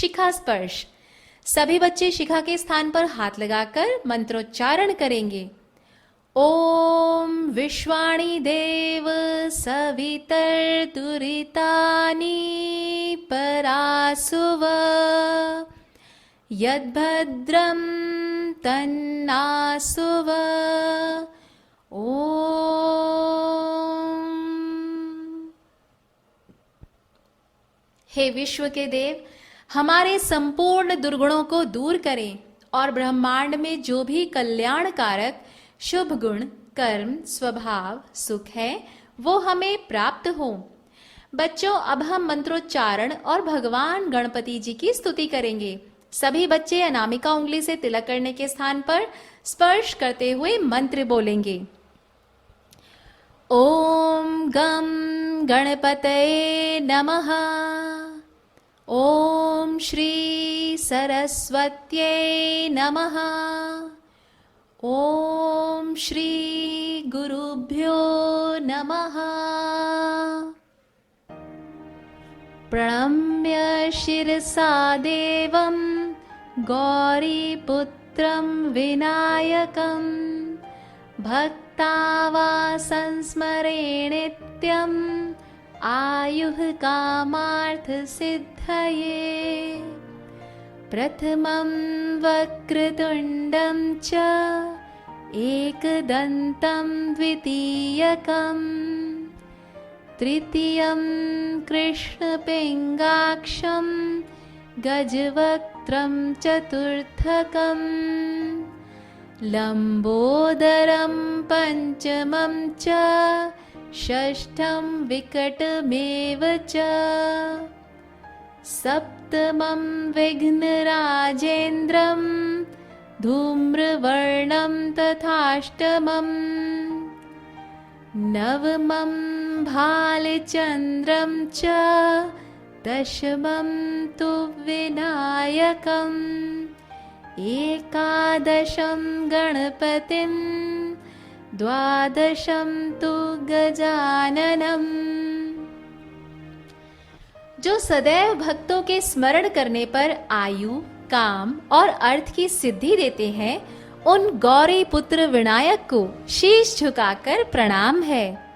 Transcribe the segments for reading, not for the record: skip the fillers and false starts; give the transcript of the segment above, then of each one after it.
शिखा स्पर्श। सभी बच्चे शिखा के स्थान पर हाथ लगाकर मंत्रोच्चारण करेंगे। ओम विश्वाणी देव सवितर्दुरितानि परासुव यद्भद्रं तन्नासुव। ओम। हे विश्व के देव, हमारे संपूर्ण दुर्गुणों को दूर करें और ब्रह्मांड में जो भी कल्याणकारक शुभ गुण, कर्म, स्वभाव, सुख है वो हमें प्राप्त हो। बच्चों, अब हम मंत्रोच्चारण और भगवान गणपति जी की स्तुति करेंगे। सभी बच्चे अनामिका उंगली से तिलक करने के स्थान पर स्पर्श करते हुए मंत्र बोलेंगे। ओम गम गणपतये नमः। ओम श्री सरस्वत्यै नमः। ओम श्री गुरुभ्यो नमः। प्रणम्य शिरसा देवं गौरीपुत्रं विनायकं भक्तावासंस्मरे नित्यम् आयुः कामार्थ सिद्धये। प्रथमं वक्रतुण्डं च एकदन्तं द्वितीयकं तृतीयं कृष्णपिङ्गाक्षं गजवक्त्रं चतुर्थकं लम्बोदरं पञ्चमं च षष्ठं विकटमेव च सप्तमं विघ्नराजेन्द्रं धूम्रवर्णं तथाष्टमं नवमं भालचन्द्रं च दशमं तु विनायकम् एकादशं गणपतिं द्वादशं तु गजाननम्। जो सदैव भक्तों के स्मरण करने पर आयु, काम और अर्थ की सिद्धि देते हैं, उन गौरी पुत्र विनायक को शीश झुकाकर प्रणाम है।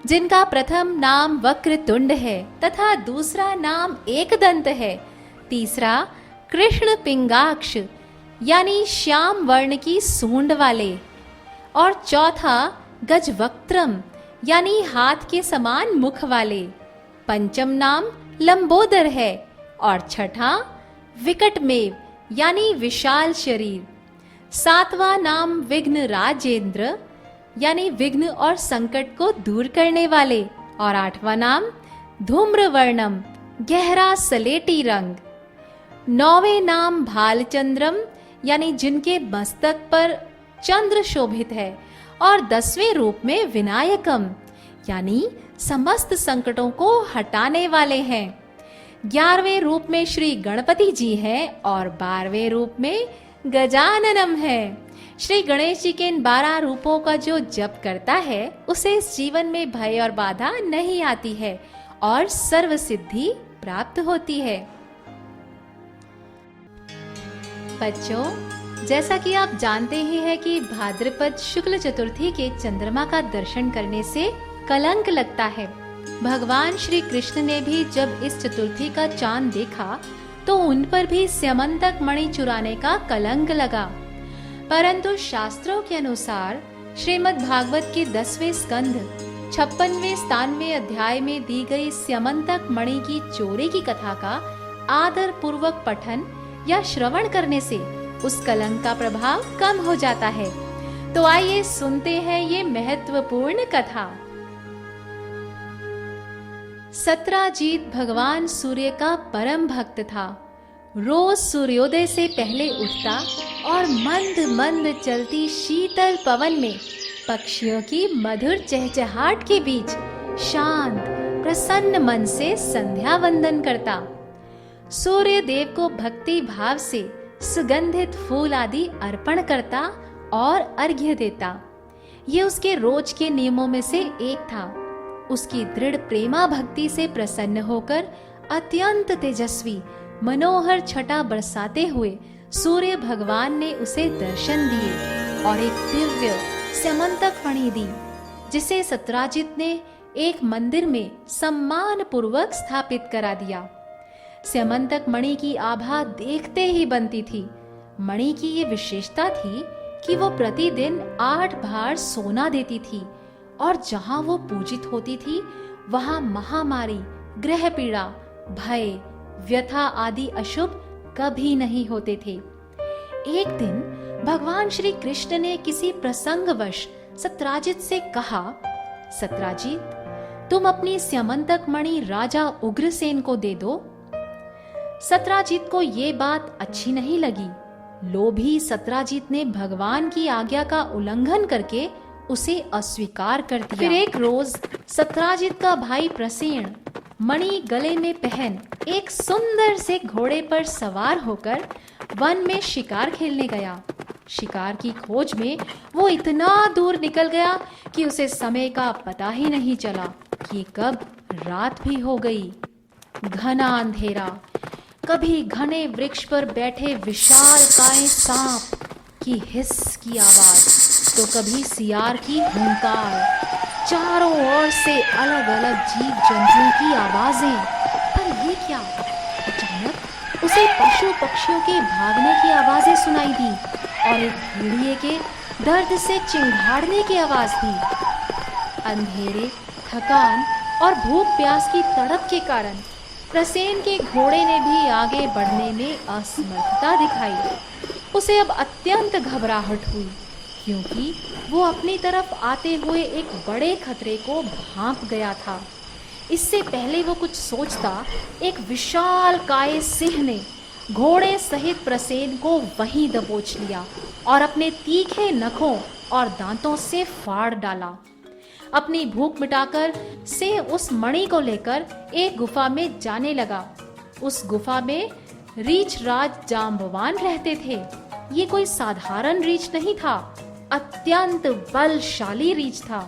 जिनका प्रथम नाम वक्रतुंड है तथा दूसरा नाम एकदंत है, तीसरा कृष्ण पिंगाक्ष यानी श्याम वर्ण की सूंड वाले, और चौथा गजवक्त्रम यानी हाथ के समान मुख वाले, पंचम नाम लंबोदर है और छठा विकटमेव यानी विशाल शरीर, सातवां नाम विघ्न राजेंद्र यानी विघ्न और संकट को दूर करने वाले, और आठवां नाम धूम्रवर्णम गहरा सलेटी रंग, नौवें नाम भालचंद्रम यानी जिनके मस्तक पर चंद्र शोभित है, और 10वें रूप में विनायकम यानी समस्त संकटों को हटाने वाले हैं। 11वें रूप में श्री गणपति जी हैं और 12वें रूप में गजाननम है। श्री गणेश जी के इन 12 रूपों का जो जप करता है उसे इस जीवन में भय और बाधा नहीं आती है और सर्व सिद्धि प्राप्त होती है। बच्चों, जैसा कि आप जानते ही हैं कि भाद्रपद शुक्ल चतुर्थी के चंद्रमा का दर्शन करने से कलंक लगता है। भगवान श्री कृष्ण ने भी जब इस चतुर्थी का चांद देखा तो उन पर भी स्यमंतक मणि चुराने का कलंक लगा। परंतु शास्त्रों के अनुसार श्रीमद् भागवत के 10वें स्कंध 56वें 97वें अध्याय में दी गई स्यमंतक मणि की चोरी की कथा का आदर पूर्वक पठन या श्रवण करने से उस कलंक का प्रभाव कम हो जाता है। तो आइए सुनते हैं ये महत्वपूर्ण कथा। सत्राजीत भगवान सूर्य का परम भक्त था। रोज सूर्योदय से पहले उठता और मंद मंद चलती शीतल पवन में पक्षियों की मधुर चहचहाट के बीच शांत प्रसन्न मन से संध्या वंदन करता। सूर्य देव को भक्ति भाव से सुगंधित फूल आदि अर्पण करता और अर्घ्य देता। ये उसके रोज के नियमों में से एक था। उसकी दृढ़ प्रेमा भक्ति से प्रसन्न होकर अत्यंत तेजस्वी मनोहर छटा बरसाते हुए सूर्य भगवान ने उसे दर्शन दिए और एक दिव्य स्यमंतक मणि दी, जिसे सत्राजित ने एक मंदिर में सम्मान पूर्वक स्थापित करा दिया। स्यमंतक मणि की आभा देखते ही बनती थी। मणि की ये विशेषता थी कि वो प्रतिदिन 8 भार सोना देती थी और जहां वो पूजित होती थी वहां महामारी, ग्रह पीड़ा, भय, व्यथा आदि अशुभ कभी नहीं होते थे। एक दिन भगवान श्री कृष्ण ने किसी प्रसंगवश सत्राजित से कहा, सत्राजित, तुम अपनी स्यमंतक मणि राजा उग्रसेन को दे दो। सत्राजित को ये बात अच्छी नहीं लगी। लोभी सत्राजित ने भगवान की आज्ञा का उल्लंघन करके उसे अस्वीकार कर दिया। फिर एक रोज सत्राजित का भाई प्रसेन मणि गले में पहन एक सुंदर से घोड़े पर सवार होकर वन में शिकार खेलने गया। शिकार की खोज में वो इतना दूर निकल गया कि उसे समय का पता ही नहीं चला कि कब रात भी हो गई। घना अंधेरा, कभी घने वृक्ष पर बैठे विशाल काय सांप की हिस की आवाज, तो कभी सियार की हुंकार, चारों ओर से अलग अलग जीव जंतुओं की आवाजें। पर ये क्या? अचानक उसे पशु पक्षियों के भागने की आवाजें सुनाई दी और एक भेड़िए के दर्द से चिंघाड़ने की आवाज थी। अंधेरे, थकान और भूख प्यास की तड़प के कारण प्रसेन के घोड़े ने भी आगे बढ़ने में असमर्थता दिखाई। उसे अब अत्यंत घबराहट हुई, क्योंकि वो अपनी तरफ आते हुए एक बड़े खतरे को भांप गया था। इससे पहले वो कुछ सोचता, एक विशाल काय सिंह ने घोड़े सहित प्रसेन को वहीं दबोच लिया और अपने तीखे नखों और दांतों से फाड़ डाला। अपनी भूख मिटाकर सिंह उस मणि को लेकर एक गुफा में जाने लगा। उस गुफा में रीछ राज जाम्बवान रहते थे। ये कोई साधारण रीछ नहीं था, अत्यंत बलशाली रीछ था।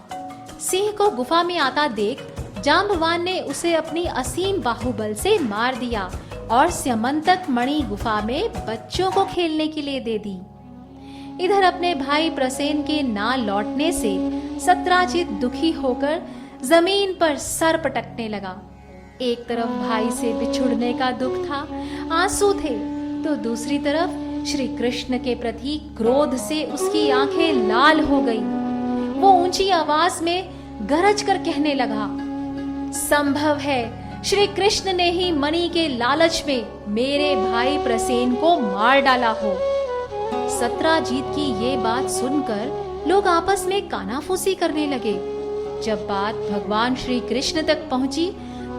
सिंह को गुफा में आता देख जाम्बवान ने उसे अपनी असीम बाहुबल से मार दिया और स्यमंतक मणि गुफा में बच्चों को खेलने के लिए दे दी। इधर अपने भाई प्रसेन के ना लौटने से सत्राजित दुखी होकर जमीन पर सर पटकने लगा। एक तरफ भाई से बिछुड़ने का दुख था, आंसू थे, तो दूसरी तरफ श्री कृष्ण के प्रति क्रोध से उसकी आंखें लाल हो गई। वो ऊंची आवाज में गरज कर कहने लगा, संभव है श्री कृष्ण ने ही मणि के लालच में मेरे भाई प्रसेन को मार डाला हो। सत्राजित की ये बात सुनकर लोग आपस में कानाफूसी करने लगे। जब बात भगवान श्री कृष्ण तक पहुंची,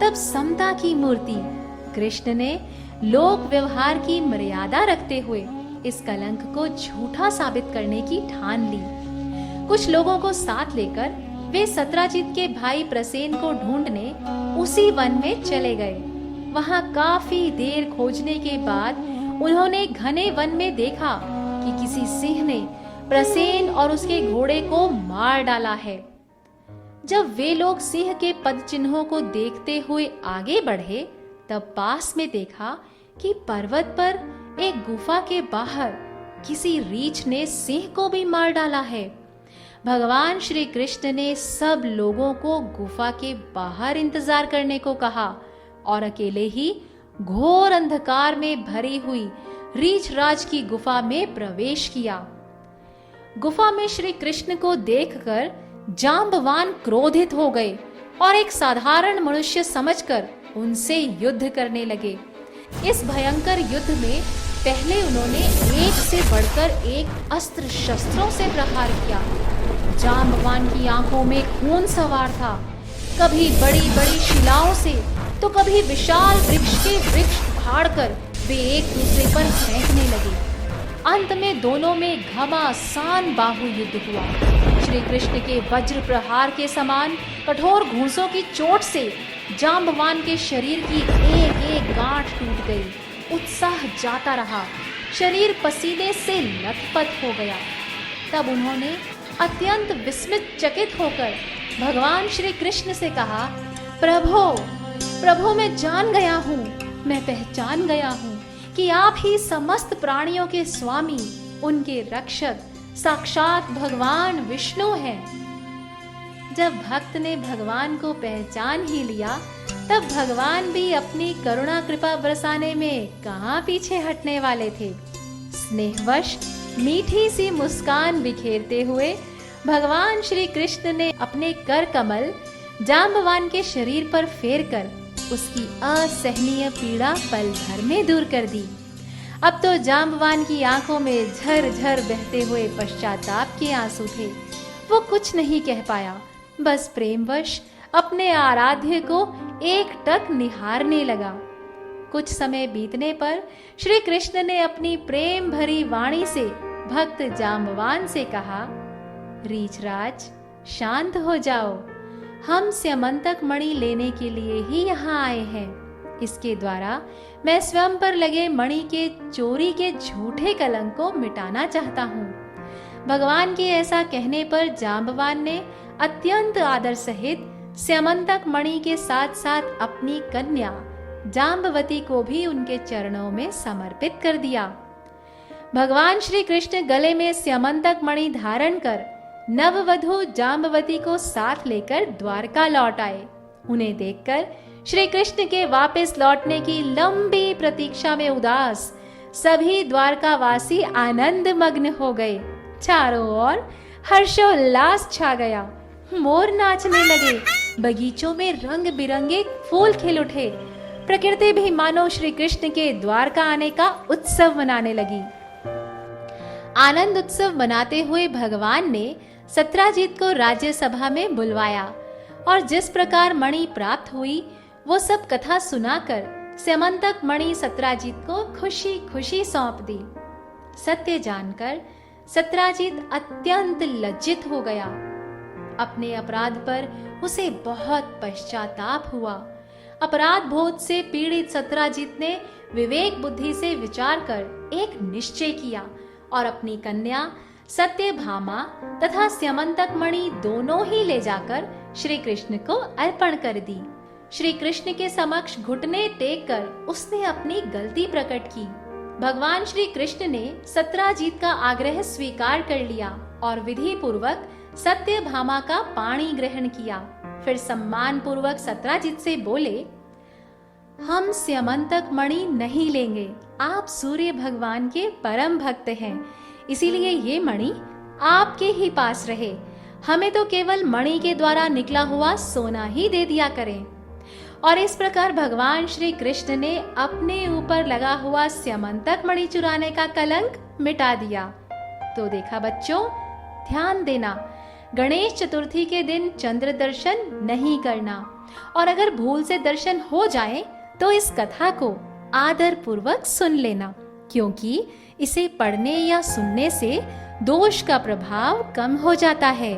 तब समता की मूर्ति कृष्ण ने लोक व्यवहार की मर्यादा रखते हुए इस कलंक को झूठा साबित करने की ठान ली। कुछ लोगों को साथ लेकर वे सत्राजित के भाई प्रसेन को ढूंढने उसी वन में चले गए। वहां काफी देर खोजने के बाद उन्होंने घने वन में देखा कि किसी सिंह ने प्रसेन और उसके घोड़े को मार डाला है। जब वे लोग सिंह के पद चिन्हों को देखते हुए आगे बढ़े, तब पास में देखा कि पर्वत पर एक गुफा के बाहर किसी रीछ ने सिंह को भी मार डाला है। भगवान श्री कृष्ण ने सब लोगों को गुफा के बाहर इंतजार करने को कहा और अकेले ही घोर अंधकार में भरी हुई रीछ राज की गुफा में प्रवेश किया। गुफा में श्री कृष्ण को देखकर जाम्बवान क्रोधित हो गए और एक साधारण मनुष्य समझकर उनसे युद्ध करने लगे। इस भयंकर युद्ध में पहले उन्होंने एक से बढ़कर एक अस्त्र शस्त्रों से प्रहार किया। जाम्बवान की आंखों में खून सवार था। कभी बड़ी बड़ी शिलाओं से तो कभी विशाल वृक्ष के वृक्ष उखाड़कर वे एक दूसरे पर फेंकने लगे। अंत में दोनों में घमासान बाहु युद्ध हुआ। श्री कृष्ण के वज्र प्रहार के समान कठोर घूंसों की चोट से जाम्बवान के शरीर की एक एक गांठ टूट गई। उत्साह जाता रहा, शरीर पसीने से लथपथ हो गया। तब उन्होंने अत्यंत विस्मित चकित होकर भगवान श्री कृष्ण से कहा, प्रभो, प्रभो, मैं जान गया हूँ मैं पहचान गया हूँ कि आप ही समस्त प्राणियों के स्वामी, उनके रक्षक, साक्षात भगवान विष्णु हैं। जब भक्त ने भगवान को पहचान ही लिया, तब भगवान भी अपनी करुणा कृपा बरसाने में कहाँ पीछे हटने वाले थे। स्नेहवश मीठी सी मुस्कान बिखेरते हुए भगवान श्री कृष्ण ने अपने कर कमल जांबवान के शरीर पर फेरकर उसकी असहनीय पीड़ा पल भर में दूर कर दी। अब तो जांबवान की आंखों में झरझर बहते हुए पश्चाताप के आंसू थे। वो कुछ नहीं कह पाया, बस प्रेमवश अपने आराध्य को एकटक निहारने लगा। कुछ समय बीतने पर श्री कृष्ण ने अपनी प्रेम भरी वाणी से भक्त जांबवान से कहा, रीछराज, शांत हो जाओ। हम स्यमंतक मणि लेने के लिए ही यहाँ आए हैं। इसके द्वारा मैं स्वयं पर लगे मणि के चोरी के झूठे कलंक को मिटाना चाहता हूँ। भगवान के ऐसा कहने पर जांबवान ने अत्यंत आदर सहित स्यमंतक मणि के साथ साथ अपनी कन्या जांबवती को भी उनके चरणों में समर्पित कर दिया। भगवान श्री कृष्ण गले में स्यमंतक मणि धारण कर नववधू जांबवती को साथ लेकर द्वारका लौट आए। उन्हें देखकर श्री कृष्ण के वापस लौटने की लंबी प्रतीक्षा में उदास सभी द्वारकावासी आनंद मग्न हो गए। चारों ओर हर्षोल्लास छा गया। मोर नाचने लगे, बगीचों में रंग बिरंगे फूल खिल उठे। प्रकृति भी मानो श्री कृष्ण के द्वारका आने का उत्सव मनाने लगी। आनंद उत्सव मनाते हुए भगवान ने सत्राजित को राज्यसभा में बुलवाया और जिस प्रकार मणि प्राप्त हुई वो सब कथा सुनाकर स्यमंतक मणि सत्राजित को खुशी खुशी सौंप दी। सत्य जानकर सत्राजित अत्यंत लज्जित हो गया। अपने अपराध पर उसे बहुत पश्चाताप हुआ। अपराध बोध से पीड़ित सत्राजित ने विवेक बुद्धि से विचार कर एक निश्चय किया और अपनी कन्या सत्यभामा तथा स्यमंतक मणि दोनों ही ले जाकर श्री कृष्ण को अर्पण कर दी। श्री कृष्ण के समक्ष घुटने टेक कर उसने अपनी गलती प्रकट की। भगवान श्री कृष्ण ने सत्राजित का आग्रह स्वीकार कर लिया और विधि पूर्वक सत्यभामा का पाणी ग्रहण किया। फिर सम्मान पूर्वक सत्राजित से बोले, हम स्यमंतक मणि नहीं लेंगे। आप सूर्य भगवान के परम भक्त हैं, इसीलिए ये मणि आपके ही पास रहे। हमें तो केवल मणि के द्वारा निकला हुआ सोना ही दे दिया करें। और इस प्रकार भगवान श्री कृष्ण ने अपने ऊपर लगा हुआ स्यमंतक मणि चुराने का कलंक मिटा दिया। तो देखा बच्चों, ध्यान देना, गणेश चतुर्थी के दिन चंद्र दर्शन नहीं करना, और अगर भूल से दर्शन हो जाए तो इस कथा को आदर पूर्वक सुन लेना, क्योंकि इसे पढ़ने या सुनने से दोष का प्रभाव कम हो जाता है।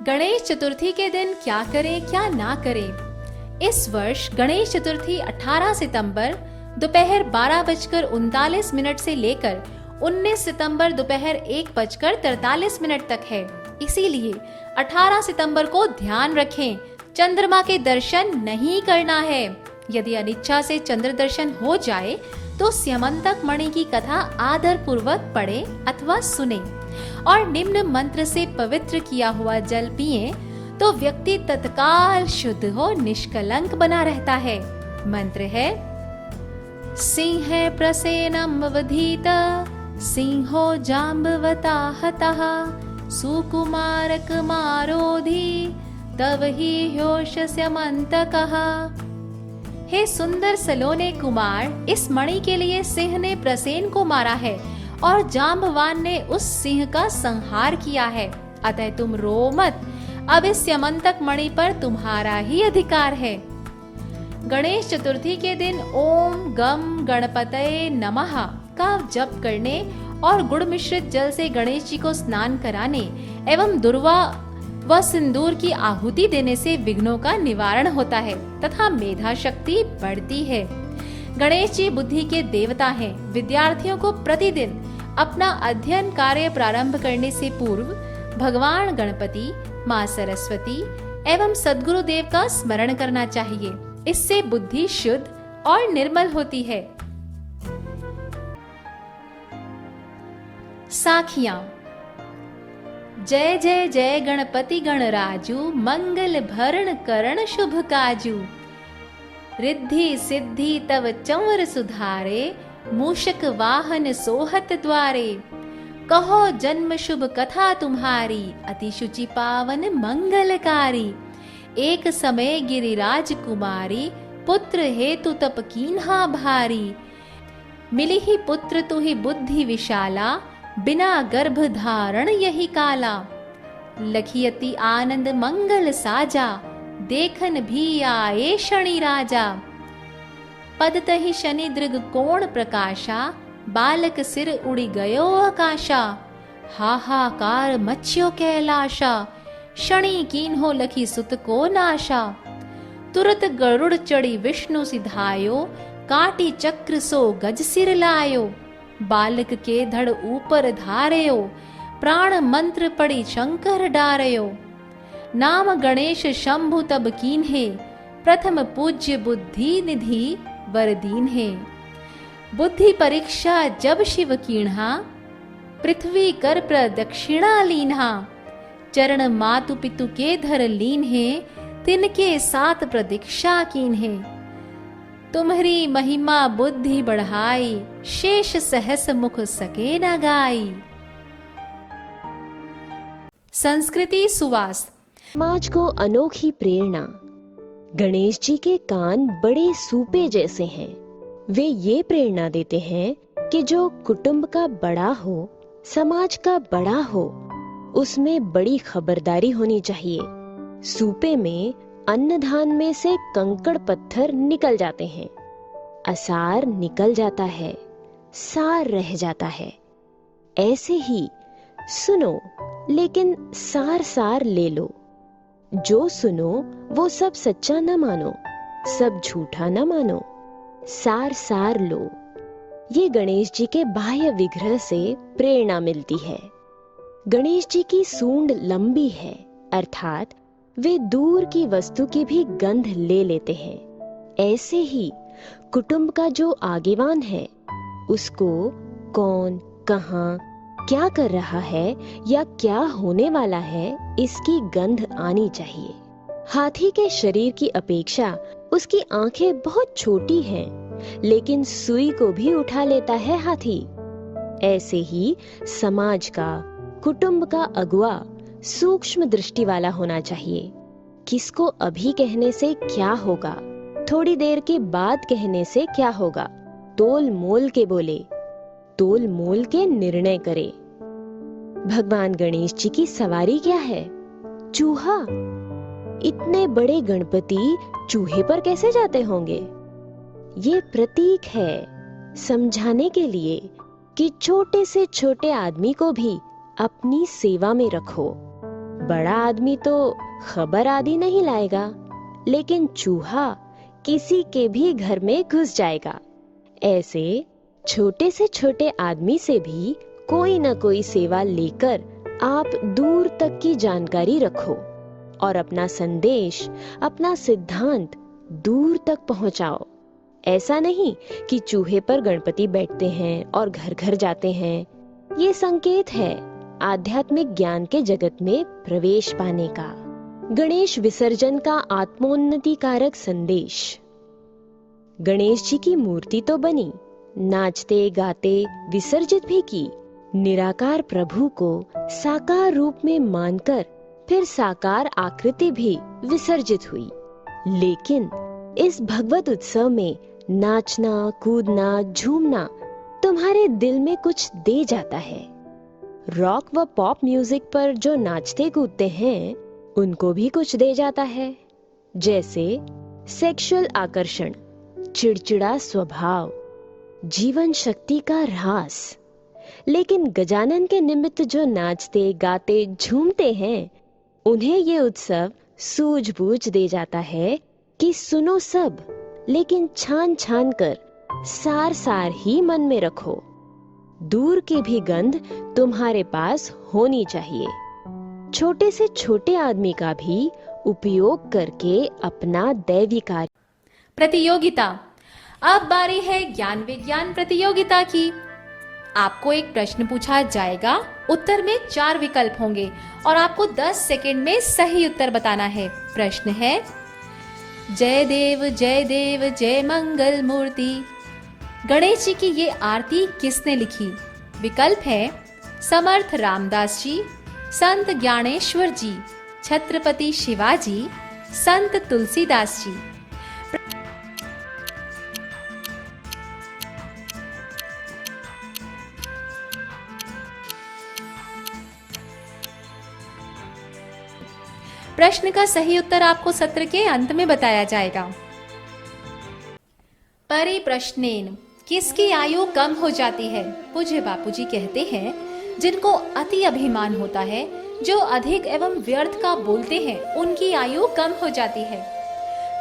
गणेश चतुर्थी के दिन क्या करें क्या ना करें। इस वर्ष गणेश चतुर्थी 18 सितंबर दोपहर 12:39 से लेकर 19 सितंबर दोपहर 1:43 तक है। इसीलिए 18 सितंबर को ध्यान रखें, चंद्रमा के दर्शन नहीं करना है। यदि अनिच्छा से चंद्र दर्शन हो जाए तो स्यमंतक मणि की कथा आदर पूर्वक पढ़े अथवा सुने और निम्न मंत्र से पवित्र किया हुआ जल पिए तो व्यक्ति तत्काल शुद्ध हो निष्कलंक बना रहता है। मंत्र है, सिंह प्रसेनम वधीत सिंहो जाम्बवता हतः सुकुमारक मारोधी तव ही ह्योष स्यमंतकः। हे सुंदर सलोने कुमार, इस मणि के लिए सिंह ने प्रसेन को मारा है और जाम्बवान ने उस सिंह का संहार किया है। अतः तुम रो मत, अब इस स्यमंतक मणि पर तुम्हारा ही अधिकार है। गणेश चतुर्थी के दिन ओम गम गणपतये नमः का जप करने और गुड़ मिश्रित जल से गणेश जी को स्नान कराने एवं दुर्वा व सिंदूर की आहुति देने से विघ्नों का निवारण होता है तथा मेधा शक्ति बढ़ती है। गणेश जी बुद्धि के देवता हैं। विद्यार्थियों को प्रतिदिन अपना अध्ययन कार्य प्रारंभ करने से पूर्व भगवान गणपति, माँ सरस्वती एवं सद्गुरुदेव का स्मरण करना चाहिए। इससे बुद्धि शुद्ध और निर्मल होती है। साखियां। जय जय जय गणपति गणराजू, मंगल भरण करण शुभ काजू। रिद्धि सिद्धि तव चंवर सुधारे, मूषक वाहन सोहत द्वारे। कहो जन्म शुभ कथा तुम्हारी, अति शुचि पावन मंगलकारी। एक समय गिरिराज कुमारी, पुत्र हेतु तप कीन्हा भारी। मिली ही पुत्र तुहि बुद्धि विशाला, बिना गर्भ धारण यही काला। लखियति आनंद मंगल साजा, देखन भी आए शनि राजा। पद तहि शनि दृग कोण प्रकाशा, बालक सिर उड़ी गयो आकाशा। हाहाकार मच्यो कैलाशा, शनि कीन्हो लखी सुत को नाशा। तुरत गरुड़ चढ़ी विष्णु सिधायो, काटी चक्र सो गज सिर लायो। बालक के धड़ ऊपर धारयो, प्राण मंत्र पड़ी शंकर डारयो। नाम गणेश शंभु तब कीन्हे, प्रथम पूज्य बुद्धि निधि वर दीन्हे। बुद्धि परीक्षा जब शिव कीन्हा, पृथ्वी कर प्रदक्षिणा लीन्हा। चरण मातु पितु के धर लीन्हे, तिनके साथ प्रदीक्षा कीन्हे। तुम्हारी महिमा बुद्धि बढ़ाई, शेष सहस मुख सके न गाई। संस्कृति सुवास। समाज को अनोखी प्रेरणा। गणेश जी के कान बड़े सूपे जैसे हैं। वे ये प्रेरणा देते हैं कि जो कुटुंब का बड़ा हो, समाज का बड़ा हो, उसमें बड़ी खबरदारी होनी चाहिए। सूपे में अन्नधान में से कंकड़ पत्थर निकल जाते हैं, असार निकल जाता है, सार रह जाता है। ऐसे ही सुनो लेकिन सार सार ले लो। जो सुनो वो सब सच्चा न मानो, सब झूठा न मानो, सार सार लो। ये गणेश जी के बाह्य विग्रह से प्रेरणा मिलती है। गणेश जी की सूंड लंबी है, अर्थात वे दूर की वस्तु की भी गंध ले लेते हैं। ऐसे ही कुटुंब का जो आगेवान है, उसको कौन, कहाँ, क्या कर रहा है या क्या होने वाला है, इसकी गंध आनी चाहिए। हाथी के शरीर की अपेक्षा उसकी आंखें बहुत छोटी हैं, लेकिन सुई को भी उठा लेता है हाथी। ऐसे ही समाज का, कुटुंब का अगुआ सूक्ष्म दृष्टि वाला होना चाहिए। किसको अभी कहने से क्या होगा, थोड़ी देर के बाद कहने से क्या होगा, तोल मोल के बोले, तोल मोल के निर्णय करे। भगवान गणेश जी की सवारी क्या है? चूहा। इतने बड़े गणपति चूहे पर कैसे जाते होंगे? ये प्रतीक है समझाने के लिए कि छोटे से छोटे आदमी को भी अपनी सेवा में रखो। बड़ा आदमी तो खबर आदि नहीं लाएगा, लेकिन चूहा किसी के भी घर में घुस जाएगा। ऐसे छोटे से छोटे आदमी से भी कोई न कोई सेवा लेकर आप दूर तक की जानकारी रखो और अपना संदेश, अपना सिद्धांत दूर तक पहुंचाओ। ऐसा नहीं कि चूहे पर गणपति बैठते हैं और घर घर जाते हैं। ये संकेत है आध्यात्मिक ज्ञान के जगत में प्रवेश पाने का। गणेश विसर्जन का आत्मोन्नति कारक संदेश। गणेश जी की मूर्ति तो बनी, नाचते गाते विसर्जित भी की। निराकार प्रभु को साकार रूप में मानकर फिर साकार आकृति भी विसर्जित हुई। लेकिन इस भगवत उत्सव में नाचना, कूदना, झूमना तुम्हारे दिल में कुछ दे जाता है। रॉक व पॉप म्यूजिक पर जो नाचते कूदते हैं, उनको भी कुछ दे जाता है, जैसे सेक्सुअल आकर्षण, चिड़चिड़ा स्वभाव, जीवन शक्ति का ह्रास। लेकिन गजानन के निमित्त जो नाचते गाते झूमते हैं, उन्हें ये उत्सव सूझबूझ दे जाता है कि सुनो सब, लेकिन छान छान कर सार सार ही मन में रखो। दूर की भी गंध तुम्हारे पास होनी चाहिए। छोटे से छोटे आदमी का भी उपयोग करके अपना दैवी कार्य। प्रतियोगिता। अब बारी है ज्ञान विज्ञान प्रतियोगिता की। आपको एक प्रश्न पूछा जाएगा, उत्तर में 4 विकल्प होंगे और आपको 10 सेकंड में सही उत्तर बताना है। प्रश्न है, जय देव जय मंगल मूर्ति, गणेश जी की ये आरती किसने लिखी? विकल्प है समर्थ रामदास जी, संत ज्ञानेश्वर जी, छत्रपति शिवाजी, संत तुलसीदास जी। प्रश्न का सही उत्तर आपको सत्र के अंत में बताया जाएगा। परिप्रश्नेन, किसकी आयु कम हो जाती है? पूज्य बापूजी कहते हैं, जिनको अति अभिमान होता है, जो अधिक एवं व्यर्थ का बोलते हैं, उनकी आयु कम हो जाती है।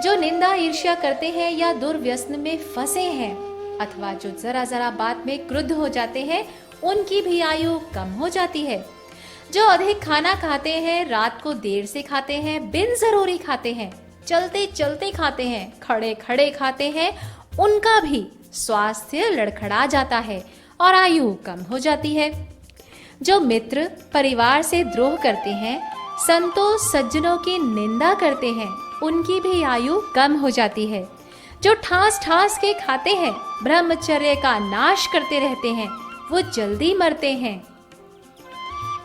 जो निंदा ईर्ष्या करते हैं या दुर्व्यसन में फंसे हैं अथवा जो जरा जरा बात में क्रुद्ध हो जाते हैं, उनकी भी आयु कम हो जाती है। जो अधिक खाना खाते हैं, रात को देर से खाते हैं, बिन जरूरी खाते हैं, चलते चलते खाते हैं, खड़े खड़े खाते हैं, उनका भी स्वास्थ्य लड़खड़ा जाता है और आयु कम हो जाती है। जो मित्र परिवार से द्रोह करते हैं, संतों सज्जनों की निंदा करते हैं, उनकी भी आयु कम हो जाती है। जो ठास ठास के खाते हैं, ब्रह्मचर्य का नाश करते रहते हैं, वो जल्दी मरते हैं।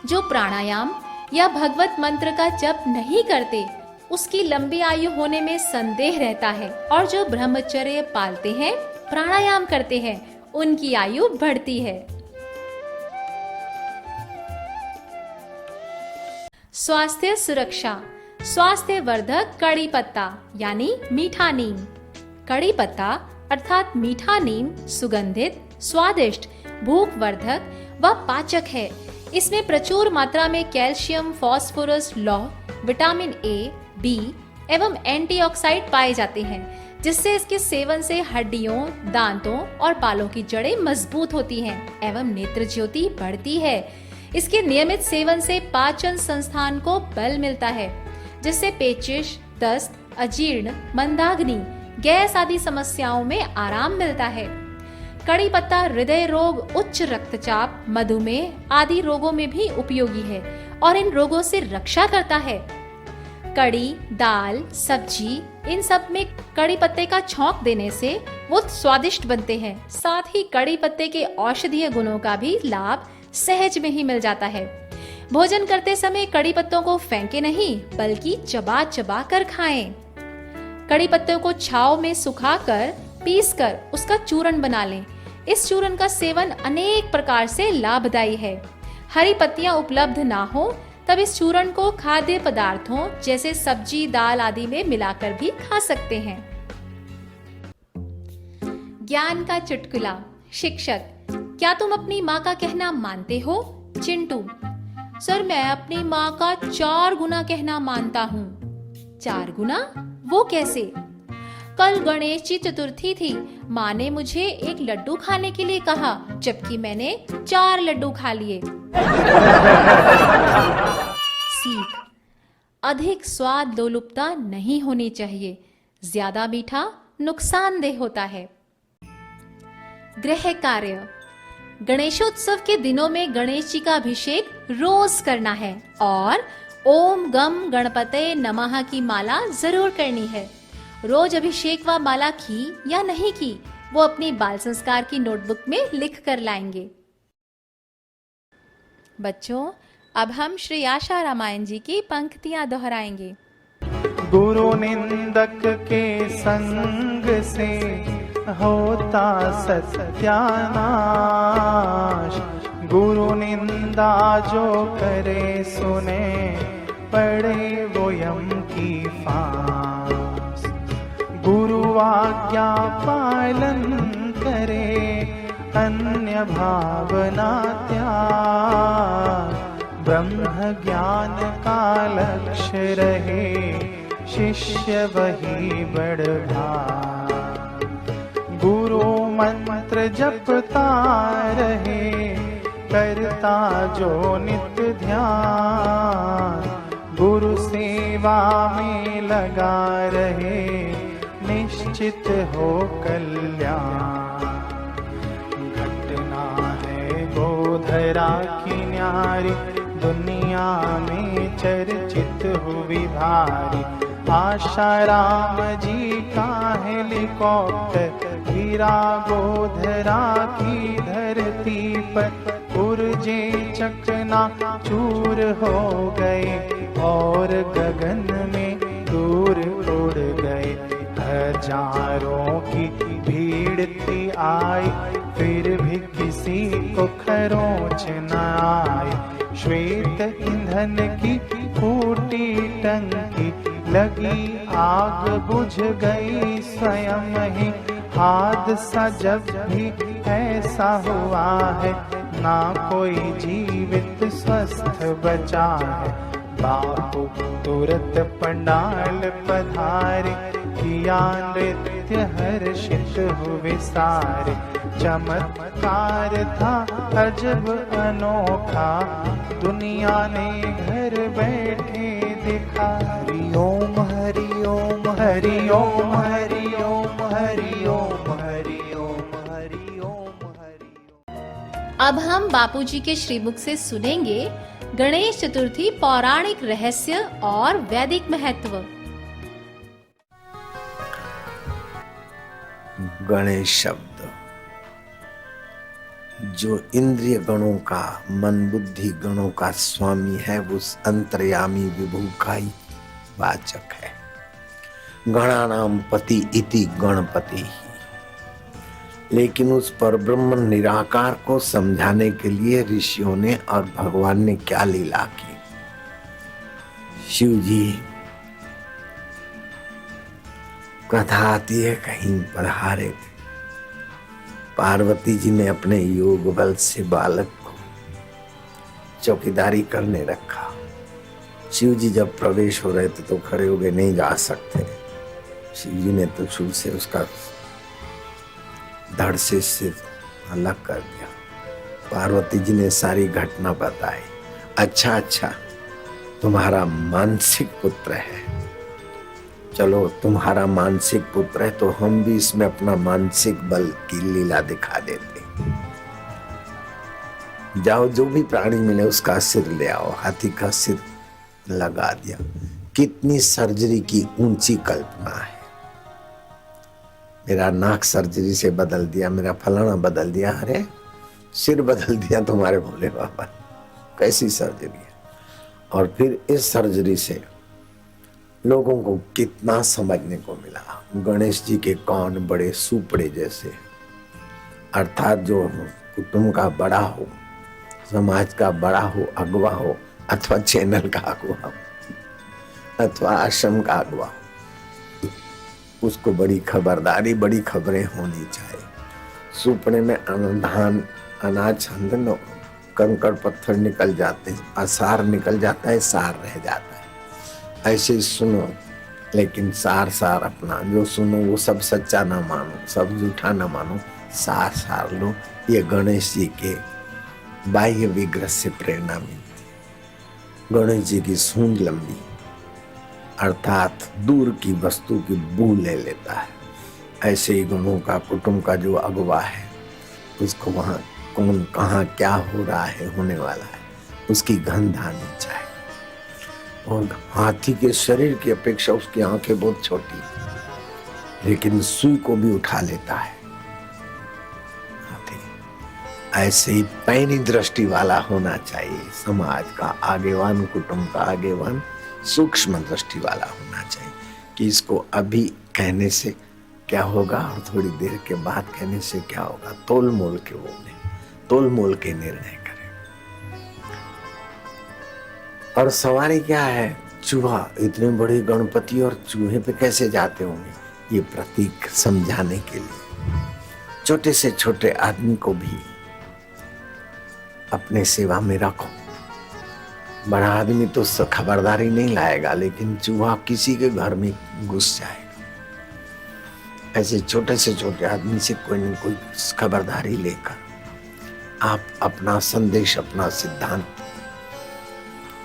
जो प्राणायाम या भगवत मंत्र का जप नहीं करते, उसकी लंबी आयु होने में संदेह रहता है। और जो ब्रह्मचर्य पालते हैं, प्राणायाम करते हैं, उनकी आयु बढ़ती है। स्वास्थ्य सुरक्षा। स्वास्थ्य वर्धक कड़ी पत्ता यानी मीठा नीम। कड़ी पत्ता अर्थात मीठा नीम सुगंधित, स्वादिष्ट, भूख वर्धक व पाचक है। इसमें प्रचुर मात्रा में कैल्शियम, फास्फोरस, लौह, विटामिन ए, बी एवं एंटीऑक्साइड पाए जाते हैं, जिससे इसके सेवन से हड्डियों, दांतों और बालों की जड़ें मजबूत होती हैं एवं नेत्र ज्योति बढ़ती है। इसके नियमित सेवन से पाचन संस्थान को बल मिलता है, जिससे पेचिश, दस्त, अजीर्ण, मंदाग्नि, गैस आदि समस्याओं में आराम मिलता है। कड़ी पत्ता हृदय रोग, उच्च रक्तचाप, मधुमेह आदि रोगों में भी उपयोगी है और इन रोगों से रक्षा करता है। कड़ी, दाल, सब्जी इन सब में कड़ी पत्ते का छौंक देने से वो स्वादिष्ट बनते हैं। साथ ही कड़ी पत्ते के औषधीय गुणों का भी लाभ सहज में ही मिल जाता है। भोजन करते समय कड़ी पत्तों को फेंके नहीं, बल्कि चबा चबा कर खाएं। कड़ी पत्तों को छाव में सुखाकर पीसकर उसका चूर्ण बना लें। इस चूर्ण का सेवन अनेक प्रकार से लाभदायी है। हरी पत्तियां उपलब्ध ना हो तब इस चूर्ण को खाद्य पदार्थों जैसे सब्जी, दाल आदि में मिलाकर भी खा सकते हैं। ज्ञान का चुटकुला। शिक्षक, क्या तुम अपनी माँ का कहना मानते हो? चिंटू, सर मैं अपनी माँ का 4 गुना कहना मानता हूँ। 4 गुना? वो कैसे? कल गणेश जी चतुर्थी थी, माँ ने मुझे एक लड्डू खाने के लिए कहा, जबकि मैंने 4 लड्डू खा लिए। सीख, अधिक स्वाद लोलुपता नहीं होनी चाहिए, ज्यादा मीठा नुकसानदेह होता है। गृह कार्य। गणेशोत्सव के दिनों में गणेश जी का अभिषेक रोज करना है और ओम गम गणपते नमः की माला जरूर करनी है। रोज अभिषेक व माला की या नहीं की, वो अपनी बाल संस्कार की नोटबुक में लिख कर लाएंगे। बच्चों, अब हम श्री आशा रामायण जी की पंक्तियां दोहराएंगे। गुरु निंदक के संग से होता सत्यानाश, गुरु निंदा जो करे सुने, पड़े वो यम की फांस। गुरु आज्ञा पालन करे, अन्य भावना त्याग। ब्रह्म ज्ञान का लक्ष्य रहे, शिष्य वही बढ़ा। गुरु मंत्र जपता रहे, करता जो नित्य ध्यान, गुरु सेवा में लगा रहे, निश्चित हो कल्याण। घटना है गोधरा की न्यारी, दुनिया में चर्चित हुई भारी। आशाराम जी का हेलीकॉप्टर गिरा गोधरा की धरती पर, पुर्जे चकना चूर हो गए और गगन में दूर उड़ गए। हजारों की भीड़ थी आई, फिर भी किसी को खरोंच न आई। श्वेत ईंधन की फूटी टंकी, लगी आग बुझ गई स्वयं ही। हादसा जब भी ऐसा हुआ है, ना कोई जीवित स्वस्थ बचा है। बापू तुरंत पंडाल पधारे, किया नृत्य हर्षित हुए सारे। चमत्कार था अजब अनोखा, दुनिया ने घर बैठे दिखा। हरि ओम हरि ओम हरि ओम हरि ओम हरि ओम हरि ओम हरि ओम हरि ओम। अब हम बापूजी के श्रीमुख से सुनेंगे गणेश चतुर्थी पौराणिक रहस्य और वैदिक महत्व। गणेश शब्द जो इंद्रिय गणों का, मन बुद्धि गणों का स्वामी है, वो उस अंतर्यामी विभु का ही वाचक है। गणानाम पति इति गणपति ही। लेकिन उस परब्रह्म निराकार को समझाने के लिए ऋषियों ने और भगवान ने क्या लीला की। शिव जी कथा आती है कहीं पधारे थे, पार्वती जी ने अपने योग बल से बालक को चौकीदारी करने रखा। शिव जी जब प्रवेश हो रहे थे तो खड़े हो गए, नहीं जा सकते। शिव जी ने तो शुरू से उसका धड़ से सिर अलग कर दिया। पार्वती जी ने सारी घटना बताई। अच्छा तुम्हारा मानसिक पुत्र है, चलो तुम्हारा मानसिक पुत्र है तो हम भी इसमें अपना मानसिक बल की लीला दिखा देते। जाओ जो भी प्राणी मिले उसका सिर ले आओ। हाथी का सिर लगा दिया। कितनी सर्जरी की ऊंची कल्पना है। मेरा नाक सर्जरी से बदल दिया, मेरा फलाना बदल दिया, अरे सिर बदल दिया तुम्हारे भोले बाबा। कैसी सर्जरी है। और फिर इस सर्जरी से लोगों को कितना समझने को मिला। गणेश जी के कान बड़े सुपड़े जैसे, अर्थात जो कुटुंब का बड़ा हो, समाज का बड़ा हो, अगवा हो, अथवा चैनल का अगवा हो, अथवा आश्रम का अगवा हो, उसको बड़ी खबरदारी, बड़ी खबरें होनी चाहिए। सुपड़े में धान, अनाज, कंकड़ पत्थर निकल जाते हैं, असार निकल जाता है, सार रह जाता है। ऐसे सुनो, लेकिन सार अपना जो सुनो वो सब सच्चा ना मानो, सब झूठा ना मानो, सार लो। ये गणेश जी के बाह्य विग्रह से प्रेरणा मिलती। गणेश जी की सूंड लंबी, अर्थात दूर की वस्तु की बू ले लेता है। ऐसे ही गुणों का कुटुंब का जो अगवा है, उसको वहाँ कौन कहाँ क्या हो रहा है, होने वाला है, उसकी गंध आनी चाहिए। और हाथी के शरीर की अपेक्षा उसकी आंखें बहुत छोटी, लेकिन सुई को भी उठा लेता है हाथी। ऐसे ही पैनी दृष्टि वाला होना चाहिए समाज का आगेवान, कुटुंब का आगेवान, सूक्ष्म दृष्टि वाला होना चाहिए कि इसको अभी कहने से क्या होगा और थोड़ी देर के बाद कहने से क्या होगा। तोल मोल के बोले, तोल मोल के निर्णय करें। और सवारी क्या है, चूहा, इतने बड़े गणपति और चूहे पे कैसे जाते होंगे, ये प्रतीक समझाने के लिए। छोटे से छोटे आदमी को भी अपने सेवा में रखो। बड़ा आदमी तो खबरदारी नहीं लाएगा, लेकिन चूहा किसी के घर में घुस जाएगा। ऐसे छोटे से छोटे आदमी से कोई न कोई खबरदारी लेकर आप अपना संदेश, अपना सिद्धांत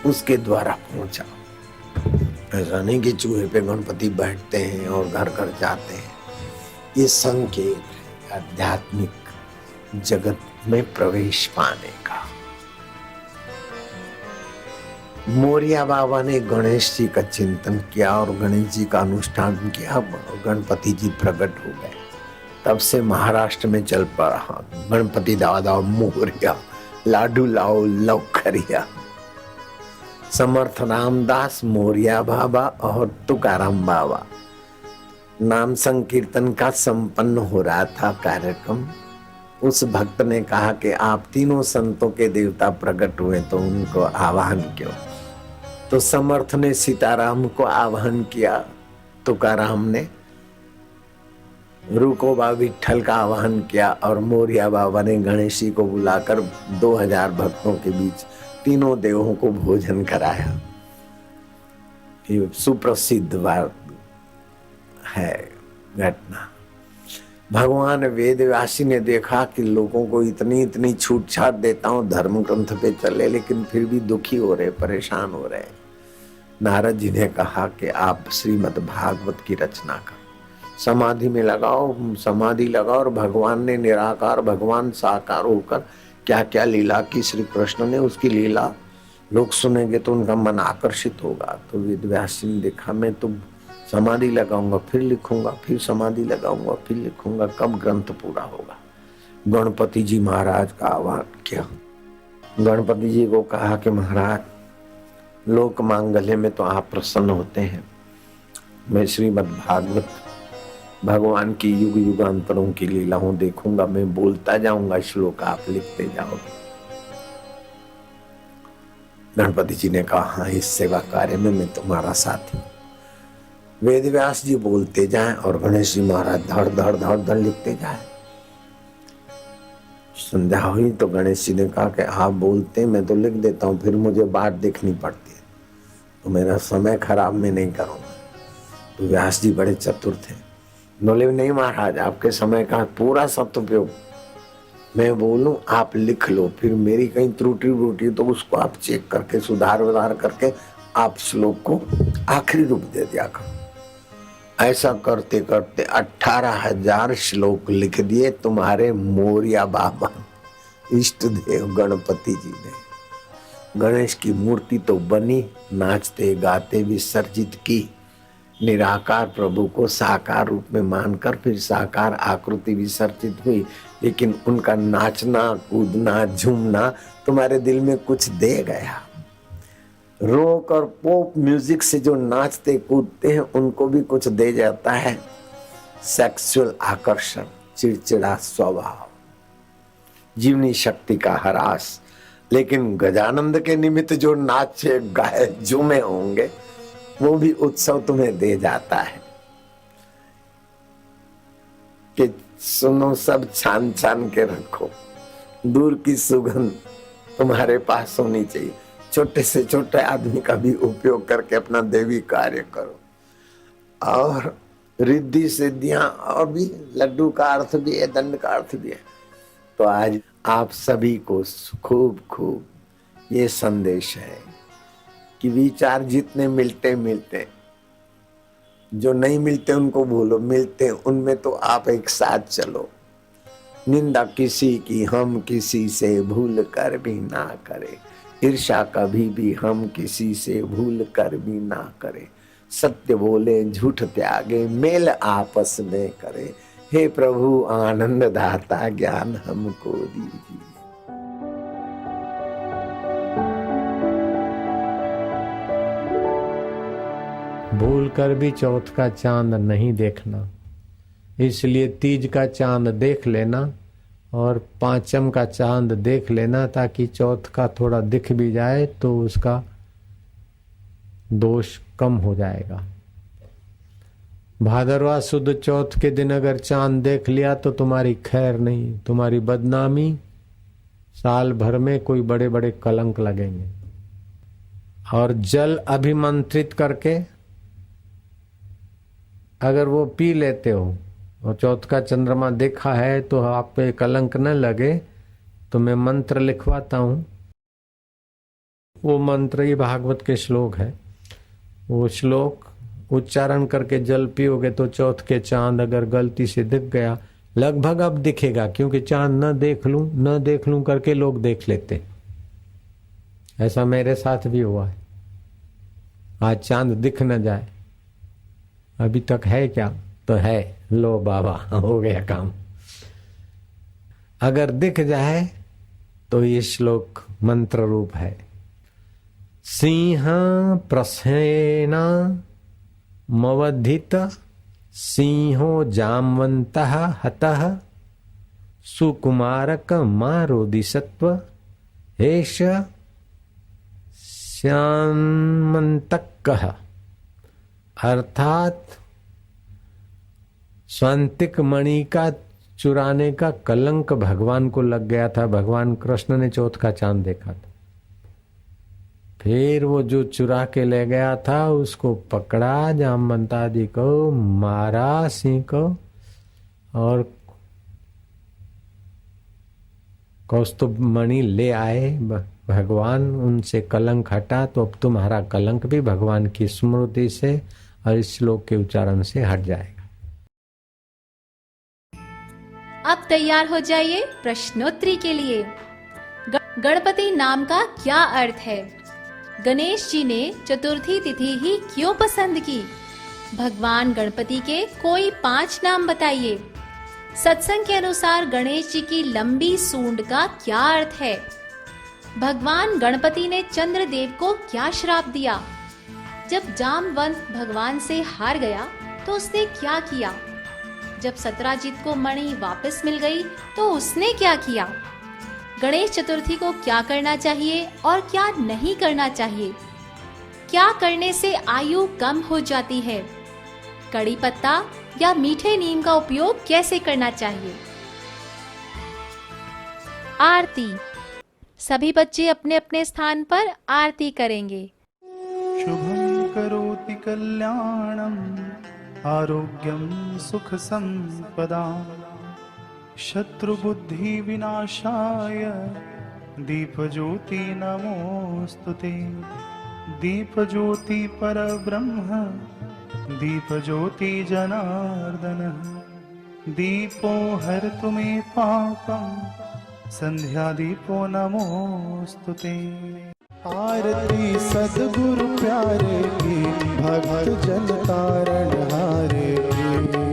उसके द्वारा पहुंचाओ। ऐसा नहीं कि चूहे पे गणपति बैठते हैं और घर घर जाते हैं। ये संकेत आध्यात्मिक जगत में प्रवेश पाने का। मोरिया बाबा ने गणेश जी का चिंतन किया और गणेश जी का अनुष्ठान किया। गणपति जी प्रकट हो गए। तब से महाराष्ट्र में चल पड़ा गणपति दादा मोरिया, लाडू लाओ लौखरिया। समर्थ रामदास, मोरिया बाबा और तुकाराम बाबा नाम संकीर्तन का संपन्न हो रहा था कार्यक्रम। उस भक्त ने कहा कि आप तीनों संतों के देवता प्रकट हुए तो उनको आवाहन क्यों। तो समर्थ ने सीताराम को आवाहन किया, तुकाराम ने रूकोबा विठल का आवाहन किया और मोरिया बाबा ने गणेश जी को बुलाकर 2000 भक्तों के बीच तीनों देवों को भोजन कराया। ये सुप्रसिद्ध बात है घटना। भगवान वेदव्यासी ने देखा कि लोगों को इतनी छूट छाट देता हूँ, धर्म ग्रंथ पे चले, लेकिन फिर भी दुखी हो रहे, परेशान हो रहे। नारद जी ने कहा कि आप श्रीमद् भागवत की रचना करो, समाधि में लगाओ, समाधि लगाओ। और भगवान ने निराकार, भगवान साकार होकर क्या क्या लीला की श्री कृष्ण ने, उसकी लीला लोग सुनेंगे तो उनका मन आकर्षित होगा। तो वेदव्यास ने देखा मैं तो समाधि लगाऊंगा, फिर लिखूंगा, फिर समाधि लगाऊंगा, फिर लिखूंगा, कब ग्रंथ पूरा होगा। गणपति जी महाराज का आह्वान किया। गणपति जी को कहा कि महाराज, लोक मांगल्य में तो आप प्रसन्न होते हैं, मैं श्रीमद् भागवत भगवान की युग युगांतरों की लीलाओं देखूंगा, मैं बोलता जाऊंगा श्लोक, आप लिखते जाओगे। गणपति जी ने कहा हाँ, इस सेवा कार्य में मैं तुम्हारा साथी। वेदव्यास जी बोलते जाएं और गणेश जी महाराज धड़ धड़ धड़ धड़ लिखते जाएं। संध्या हुई तो गणेश जी ने कहा कि आप बोलते, मैं तो लिख देता हूँ, फिर मुझे बाट देखनी पड़ती है, तो मेरा समय खराब मैं नहीं करूंगा। तो व्यास जी बड़े चतुर थे, बोले नहीं महाराज, आपके समय का पूरा सदुपयोग, मैं बोलूं आप लिख लो, फिर मेरी कहीं त्रुटि तो उसको आप चेक करके सुधार करके आप श्लोक को आखिरी रूप दे दिया करो। ऐसा करते करते 18,000 श्लोक लिख दिए तुम्हारे मोरिया बाबा इष्ट देव गणपति जी ने। गणेश की मूर्ति तो बनी, नाचते गाते विसर्जित की। निराकार प्रभु को साकार रूप में मानकर फिर साकार आकृति विसर्जित हुई, लेकिन उनका नाचना कूदना झूमना तुम्हारे दिल में कुछ दे गया। रॉक और पॉप म्यूजिक से जो नाचते कूदते हैं उनको भी कुछ दे जाता है, सेक्सुअल आकर्षण, चिड़चिड़ा स्वभाव, जीवनी शक्ति का ह्रास। लेकिन गजानंद के निमित्त जो नाचे गाए झूमे होंगे वो भी उत्सव तुम्हें दे जाता है कि सुनो सब छान छान के रखो, दूर की सुगंध तुम्हारे पास होनी चाहिए। छोटे से छोटे आदमी का भी उपयोग करके अपना देवी कार्य करो। और रिद्धि सिद्धियां और भी, लड्डू का अर्थ भी है, दंड का अर्थ भी है। तो आज आप सभी को खूब खूब ये संदेश है कि विचार जितने मिलते मिलते, जो नहीं मिलते उनको भूलो, मिलते उनमें तो आप एक साथ चलो। निंदा किसी की हम किसी से भूल कर भी ना करें, ईर्ष्या कभी भी हम किसी से भूल कर भी ना करें, सत्य बोले झूठ त्यागे मेल आपस में करे। हे प्रभु आनंद दाता ज्ञान हमको दीजिए। भूल कर भी चौथ का चांद नहीं देखना, इसलिए तीज का चांद देख लेना और पांचम का चांद देख लेना, ताकि चौथ का थोड़ा दिख भी जाए तो उसका दोष कम हो जाएगा। भादरवा सुद चौथ के दिन अगर चांद देख लिया तो तुम्हारी खैर नहीं, तुम्हारी बदनामी, साल भर में कोई बड़े बड़े कलंक लगेंगे। और जल अभिमंत्रित करके अगर वो पी लेते हो और चौथ का चंद्रमा देखा है तो आप पे कलंक न लगे तो मैं मंत्र लिखवाता हूँ। वो मंत्र ही भागवत के श्लोक है। वो श्लोक उच्चारण करके जल पियोगे तो चौथ के चांद अगर गलती से दिख गया, लगभग अब दिखेगा, क्योंकि चांद न देख लूं करके लोग देख लेते। ऐसा मेरे साथ भी हुआ है। आज चांद दिख न जाए, अभी तक है क्या, तो है, लो बाबा हो गया काम। अगर दिख जाए तो ये श्लोक मंत्र रूप है। सिंह प्रसेन मवधित सिंहो जामवंतः हतः सुकुमारक मारोदिसत्व एष श्यामंतकः। अर्थात स्वांतिक मणि का चुराने का कलंक भगवान को लग गया था। भगवान कृष्ण ने चौथ का चांद देखा था, फिर वो जो चुरा के ले गया था उसको पकड़ा, जामवंता जी को मारा, सिंह को, और कौस्तुभ मणि ले आए भगवान। उनसे कलंक हटा, तो अब तुम्हारा कलंक भी भगवान की स्मृति से और इस श्लोक के उच्चारण से हट जाएगा। अब तैयार हो जाइए प्रश्नोत्तरी के लिए। गणपति नाम का क्या अर्थ है? गणेश जी ने चतुर्थी तिथि ही क्यों पसंद की? भगवान गणपति के कोई 5 नाम बताइए। सत्संग के अनुसार गणेश जी की लंबी सूंड का क्या अर्थ है? भगवान गणपति ने चंद्रदेव को क्या श्राप दिया? जब जामवंत भगवान से हार गया तो उसने क्या किया? जब सत्राजित को मणि वापस मिल गई तो उसने क्या किया? गणेश चतुर्थी को क्या करना चाहिए और क्या नहीं करना चाहिए? क्या करने से आयु कम हो जाती है? कड़ी पत्ता या मीठे नीम का उपयोग कैसे करना चाहिए? आरती। सभी बच्चे अपने अपने स्थान पर आरती करेंगे। शुभं करोति कल्याणं आरोग्यं सुख संपदां शत्रुबुद्धि विनाशाय दीपज्योति नमोस्तुते। दीपज्योति परब्रह्म दीपज्योति जनार्दन दीपो हरतु मे पापं संध्या दीपो नमोस्तुते। आरती सद्गुरु प्यारे की भक्त जन तारण हारे की।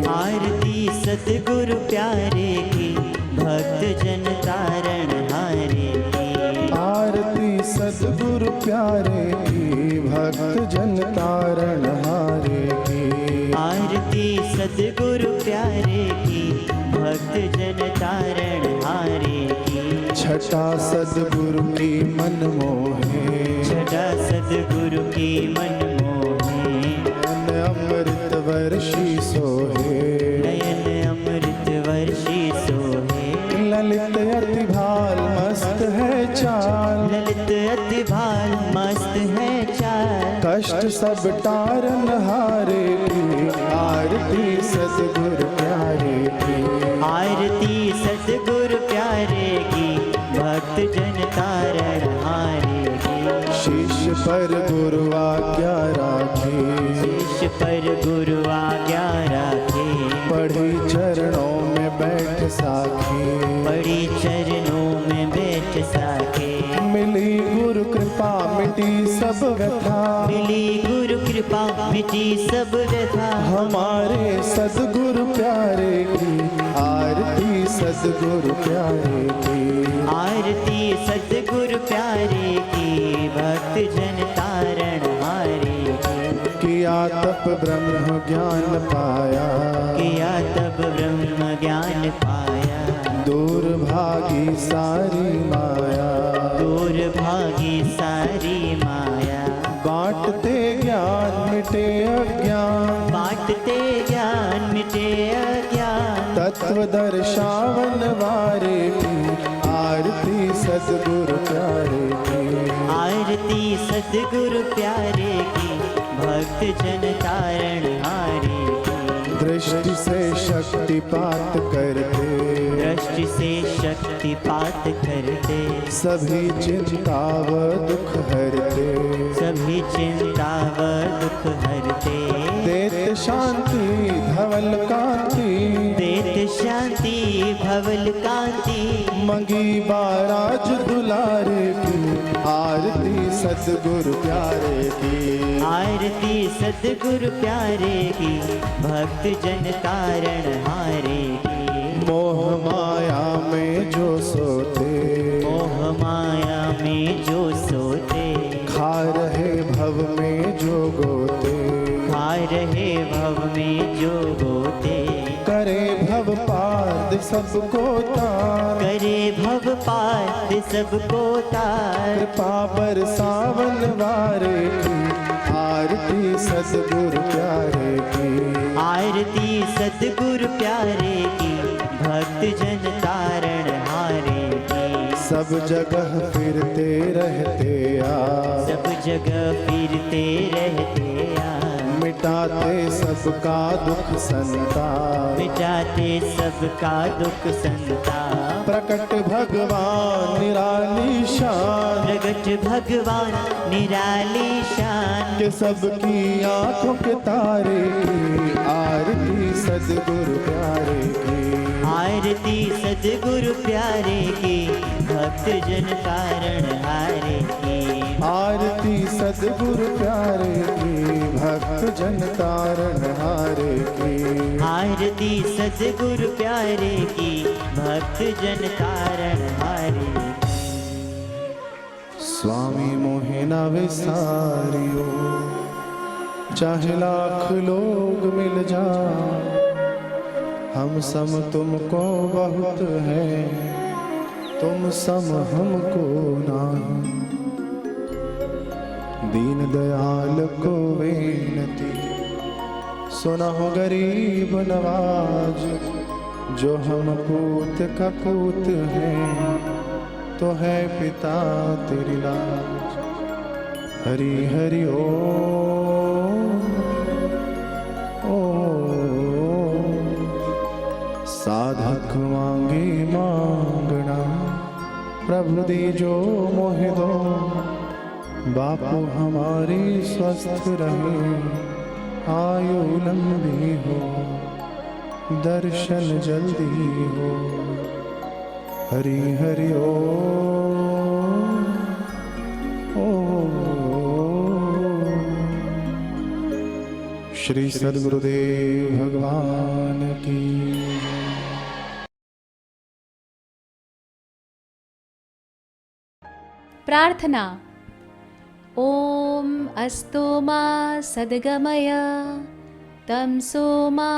आरती सद्गुरु प्यारे की भक्त जन तारण हारे की। आरती सद्गुरु प्यारे की भक्त जन तारण हारे की। आरती सद्गुरु प्यारे की भक्त जन तारण हारे की। छटा सद्गुरु की मन मोहे। छटा सद्गुरु की मन मोहे। नयन अमृत वर्षी सोहे। नयन अमृत वर्षी सोहे। ललित अति भाल मस्त है चाल। ललित अति भाल मस्त है चाल। कष्ट सब तारन हारे की। आरती सद्गुरु प्यारे की। आरती सद्गुरु प्यारे की भक्त जन तारण हारे की। शीश पर गुरु आज्ञा राखे। शीश पर गुरु आज्ञा राखे। पढ़ी चरणों में बैठ साखे। पड़ी चरणों में बैठ साखे। मिली गुरु कृपा मिटी सब व्यथा। मिली गुरु कृपा मिटी सब व्यथा। हमारे सद्गुरु प्यारे की। आरती सद्गुरु प्यारे की। आरती सद्गुरु प्यारे की भक्त जन तारण हारे की। किया तप ब्रह्म ज्ञान पाया। किया तब ब्रह्म ज्ञान पाया। दूर भागी सारी माया। दूर भागी सारी माया। बांटते ज्ञान मिटे अज्ञान। बांटते ज्ञान मिटे अज्ञान। तत्व दर्शावन वारे की। आरती सद्गुरु प्यारे की। आरती सद्गुरु प्यारे की भक्त जन तारण हारे की। दृष्टि से शक्तिपात करते, दृष्टि से शक्तिपात करते, सभी चिंता व दुख हरते, सभी चिंता व दुख हरते, देत शांति धवल कांति, देत शांति भवल कांति, मंगी बाराज दुलारे की, आरती सतगुरु प्यारे की, आरती सतगुरु प्यारे की, भक्त जन तारण हारे की। मोह माया में जो सोते, मोह माया में जो सोते, खा रहे भव में जो गोते, खा रहे भव में जो गोते, करे भव पार सबको तार, करे भव पार सबको तार, कृपा बरसावन वारे की, आरती सतगुरु प्यारे की, आरती सतगुरु प्यारे की, भक्त जन तारण हारे की। सब जगह फिरते रहते आ, सब जगह फिरते रहते आ, मिटाते सबका दुख संताप, मिटाते सबका दुख संताप, प्रकट भगवान निराली शान, प्रगट भगवान निराली शान, के सबकी आंखों के तारे की, आरती सतगुरु प्यारे की, आरती सतगुरु प्यारे की, भक्त जन तारण हारे की। आरती सतगुरु प्यारे की, भक्त जन तारण हारे की, आरती सतगुरु प्यारे की, भक्त जन तारण हारे की। स्वामी मोहे न विसारियो, चाहे लाख लोग मिल जा, हम सम तुमको बहुत है, तुम सम हमको नाही। दीन दयाल को विनती, सुना हो गरीब नवाज, जो हम पूत का पूत हैं, तो है पिता तेरी लाज। हरि हरि ओ साधक मांगे मांगना, प्रभु दे जो मोहे दो, बापू हमारी स्वस्थ रहे, आयु लंबी हो, दर्शन जल्दी हो। हरि हरि ओ श्री सद्गुरुदेव भगवान की। प्रार्थना। ओम अस्तु मा सद्गमय, तमसो मा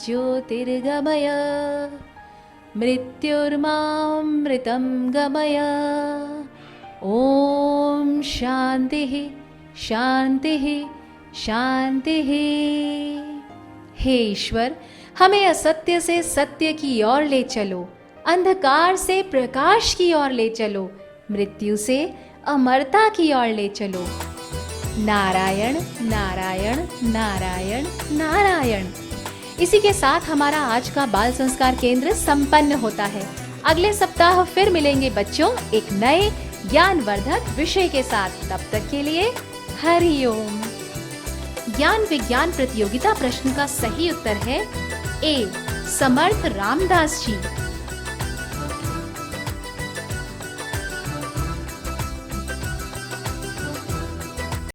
ज्योतिर्गमय, मृत्युर्मामृतं गमय। ओम शांतिः शांतिः शांतिः। हे ईश्वर, हमें असत्य से सत्य की ओर ले चलो, अंधकार से प्रकाश की ओर ले चलो, मृत्यु से अमरता की ओर ले चलो। नारायण नारायण नारायण नारायण। इसी के साथ हमारा आज का बाल संस्कार केंद्र संपन्न होता है। अगले सप्ताह फिर मिलेंगे बच्चों एक नए ज्ञानवर्धक विषय के साथ। तब तक के लिए हरि ओम। ज्ञान विज्ञान प्रतियोगिता प्रश्न का सही उत्तर है ए, समर्थ रामदास जी।